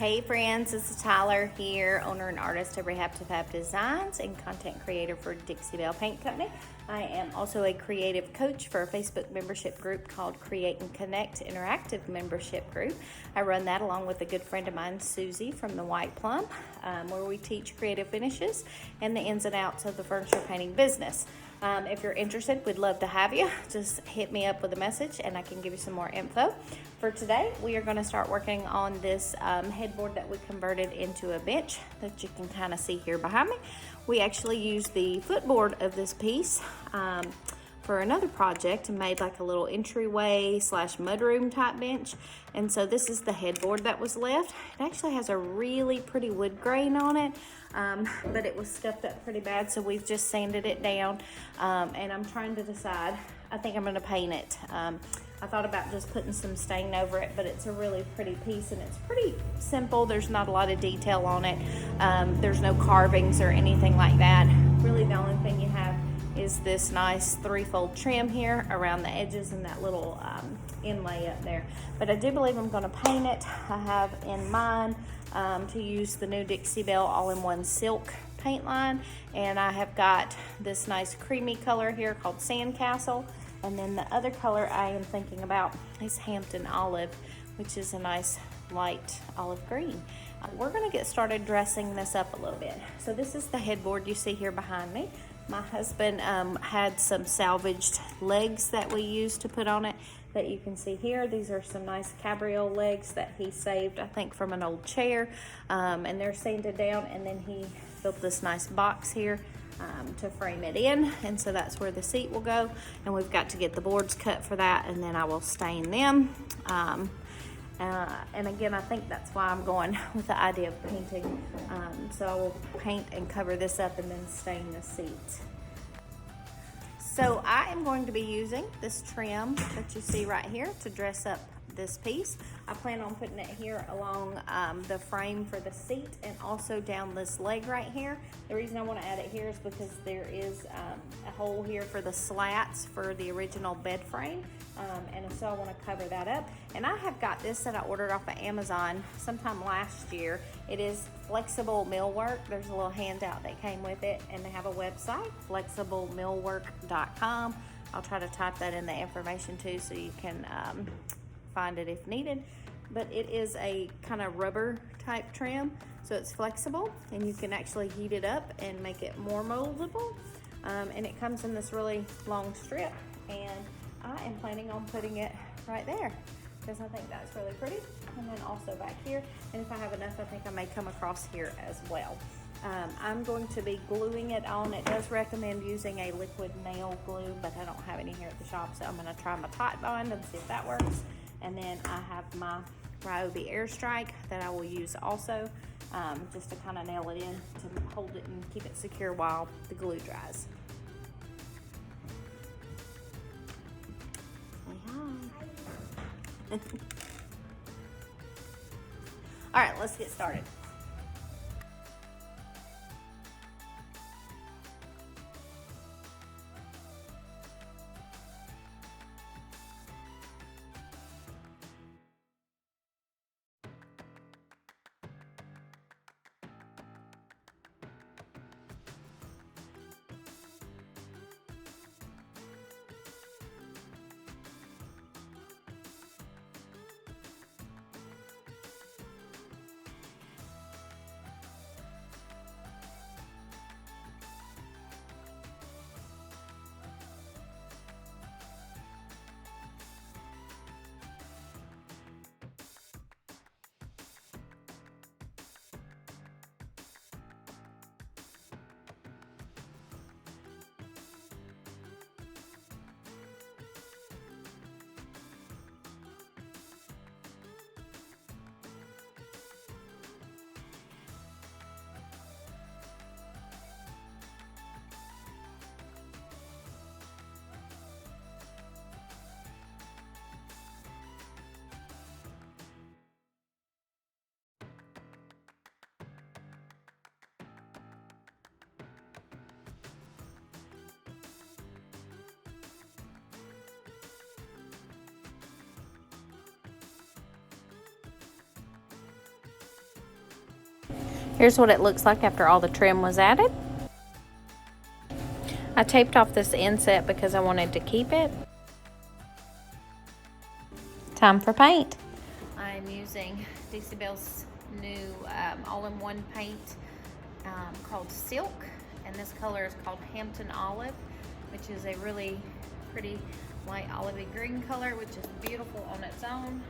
Hey friends, this is Tyler here, owner and artist of Rehab to Fab Designs and content creator for Dixie Belle Paint Company. I am also a creative coach for a Facebook membership group called Create and Connect Interactive Membership Group. I run that along with a good friend of mine, Susie from the White Plum, where we teach creative finishes and the ins and outs of the furniture painting business. If you're interested, we'd love to have you. Just hit me up with a message and I can give you some more info. For today, we are going to start working on this headboard that we converted into a bench that you can kind of see here behind me. We actually used the footboard of this piece for another project and made like a little entryway / mudroom type bench. And so this is the headboard that was left. It actually has a really pretty wood grain on it, but it was scuffed up pretty bad, so we've just sanded it down. And I'm trying to decide, I think I'm going to paint it. I thought about just putting some stain over it, but it's a really pretty piece and it's pretty simple. There's not a lot of detail on it. There's no carvings or anything like that. Really the only thing you have is this nice 3-fold trim here around the edges and that little inlay up there. But I do believe I'm going to paint it. I have in mind to use the new Dixie Belle all-in-one silk paint line, and I have got this nice creamy color here called Sandcastle. And then the other color I am thinking about is Hampton Olive, which is a nice light olive green. We're gonna get started dressing this up a little bit. So this is the headboard you see here behind me. My husband had some salvaged legs that we used to put on it that you can see here. These are some nice cabriole legs that he saved, I think, from an old chair. And they're sanded down, and then he built this nice box here to frame it in, and so that's where the seat will go. And we've got to get the boards cut for that, and then I will stain them. And again, I think that's why I'm going with the idea of painting. So I will paint and cover this up and then stain the seat. So I am going to be using this trim that you see right here to dress up this piece. I plan on putting it here along the frame for the seat and also down this leg right here. The reason I want to add it here is because there is a hole here for the slats for the original bed frame, and so I want to cover that up. And I have got this that I ordered off of Amazon sometime last year. It is flexible millwork. There's a little handout that came with it, and they have a website, flexiblemillwork.com. I'll try to type that in the information too so you can find it if needed. But it is a kind of rubber type trim, so it's flexible and you can actually heat it up and make it more moldable. And it comes in this really long strip, and I am planning on putting it right there because I think that's really pretty. And then also back here, and if I have enough, I think I may come across here as well. I'm going to be gluing it on. It does recommend using a liquid nail glue, but I don't have any here at the shop, so I'm going to try my Titebond and see if that works. And then I have my Ryobi Airstrike that I will use also, just to kind of nail it in to hold it and keep it secure while the glue dries. Say hi. All right, let's get started. Here's what it looks like after all the trim was added. I taped off this inset because I wanted to keep it. Time for paint. I'm using Dixie Belle's new all-in-one paint called Silk, and this color is called Hampton Olive, which is a really pretty light olivey green color, which is beautiful on its own.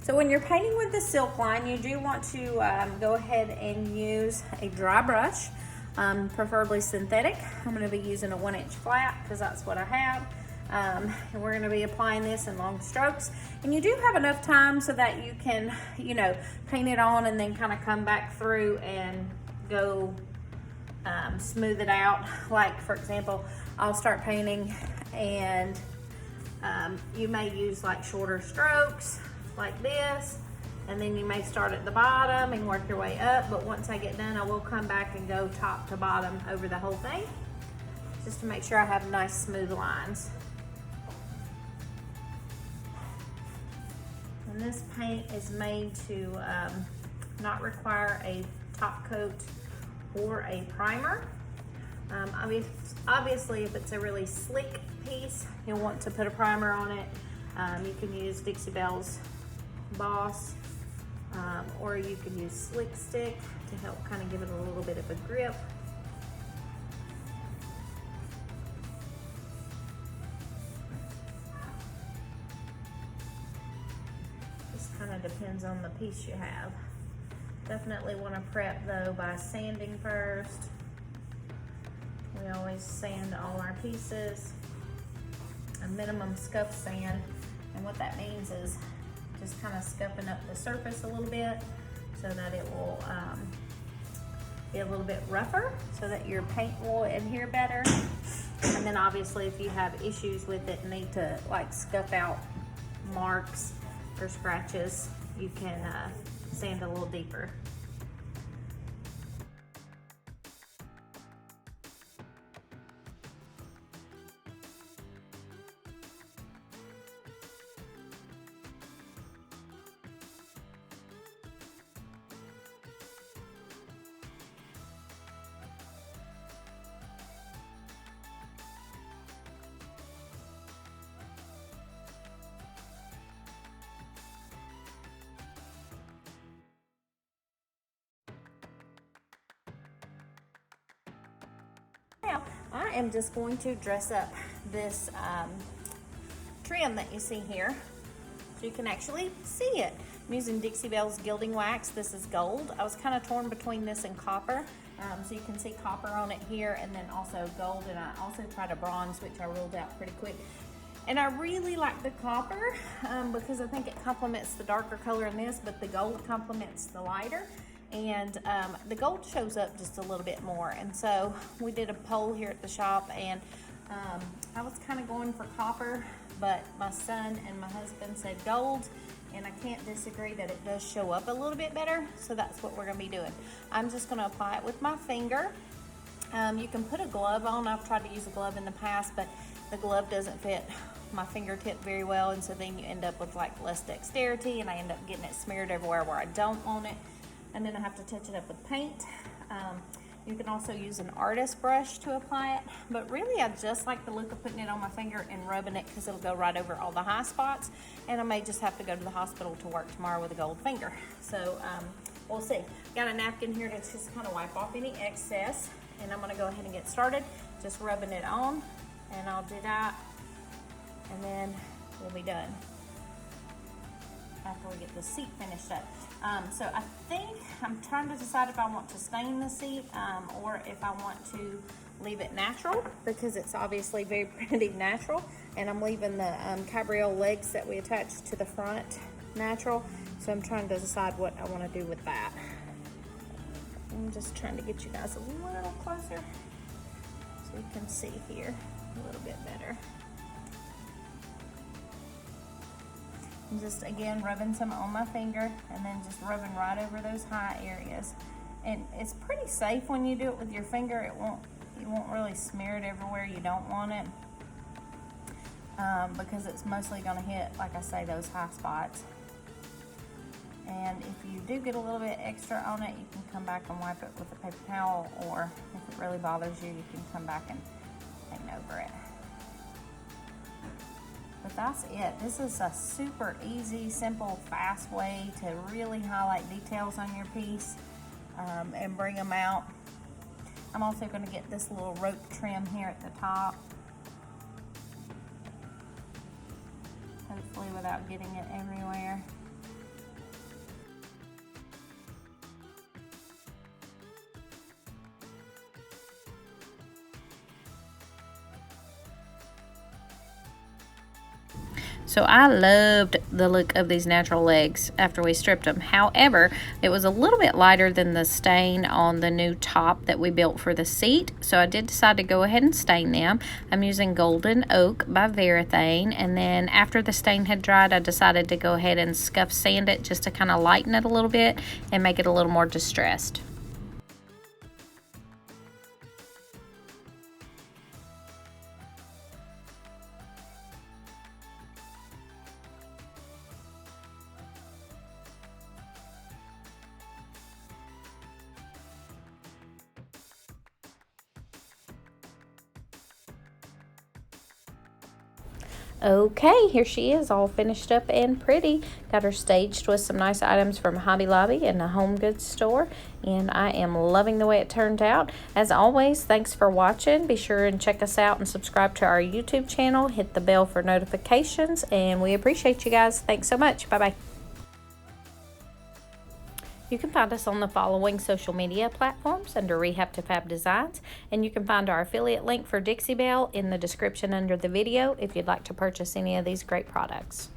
So when you're painting with the Silk line, you do want to go ahead and use a dry brush, preferably synthetic. I'm going to be using a 1-inch flat because that's what I have. And we're going to be applying this in long strokes. And you do have enough time so that you can, you know, paint it on and then kind of come back through and go smooth it out. Like, for example, I'll start painting and you may use like shorter strokes like this, and then you may start at the bottom and work your way up, but once I get done I will come back and go top to bottom over the whole thing just to make sure I have nice smooth lines. And this paint is made to not require a top coat or a primer. Obviously if it's a really slick piece, you'll want to put a primer on it. You can use Dixie Belle's Boss, or you can use Slick Stick to help kind of give it a little bit of a grip. Just kind of depends on the piece you have. Definitely want to prep though by sanding first. We always sand all our pieces, a minimum scuff sand, and what that means is just kind of scuffing up the surface a little bit so that it will be a little bit rougher so that your paint will adhere better. And then obviously if you have issues with it and need to like scuff out marks or scratches, you can sand a little deeper. Now, I am just going to dress up this trim that you see here so you can actually see it. I'm using Dixie Belle's Gilding Wax. This is gold. I was kind of torn between this and copper. So you can see copper on it here and then also gold, and I also tried a bronze, which I ruled out pretty quick. And I really like the copper because I think it complements the darker color in this, but the gold complements the lighter. And the gold shows up just a little bit more. And so we did a poll here at the shop, and I was kind of going for copper, but my son and my husband said gold, and I can't disagree that it does show up a little bit better. So that's what we're going to be doing. I'm just going to apply it with my finger. You can put a glove on. I've tried to use a glove in the past, but the glove doesn't fit my fingertip very well, and so then you end up with like less dexterity, and I end up getting it smeared everywhere where I don't want it. And then I have to touch it up with paint. You can also use an artist brush to apply it, but really I just like the look of putting it on my finger and rubbing it because it'll go right over all the high spots, and I may just have to go to the hospital to work tomorrow with a gold finger. So we'll see. Got a napkin here to just kind of wipe off any excess, and I'm going to go ahead and get started just rubbing it on, and I'll do that, and then we'll be done after we get the seat finished up. So I think I'm trying to decide if I want to stain the seat or if I want to leave it natural, because it's obviously very pretty natural, and I'm leaving the cabriole legs that we attached to the front natural. So I'm trying to decide what I want to do with that. I'm just trying to get you guys a little closer so you can see here a little bit better. And just again rubbing some on my finger and then just rubbing right over those high areas. And it's pretty safe when you do it with your finger. You won't really smear it everywhere you don't want it, because it's mostly going to hit, like I say, those high spots. And if you do get a little bit extra on it, you can come back and wipe it with a paper towel, or if it really bothers you, you can come back and paint over it. But that's it. This is a super easy, simple, fast way to really highlight details on your piece and bring them out. I'm also going to get this little rope trim here at the top, hopefully without getting it everywhere. So I loved the look of these natural legs after we stripped them. However, it was a little bit lighter than the stain on the new top that we built for the seat. So I did decide to go ahead and stain them. I'm using Golden Oak by Varathane. And then after the stain had dried, I decided to go ahead and scuff sand it just to kind of lighten it a little bit and make it a little more distressed. Okay, here she is, all finished up and pretty. Got her staged with some nice items from Hobby Lobby and a home goods store, and I am loving the way it turned out. As always, thanks for watching. Be sure and check us out and subscribe to our YouTube channel. Hit the bell for notifications, and we appreciate you guys. Thanks so much. Bye-bye. You can find us on the following social media platforms under Rehab to Fab Designs, and you can find our affiliate link for Dixie Belle in the description under the video if you'd like to purchase any of these great products.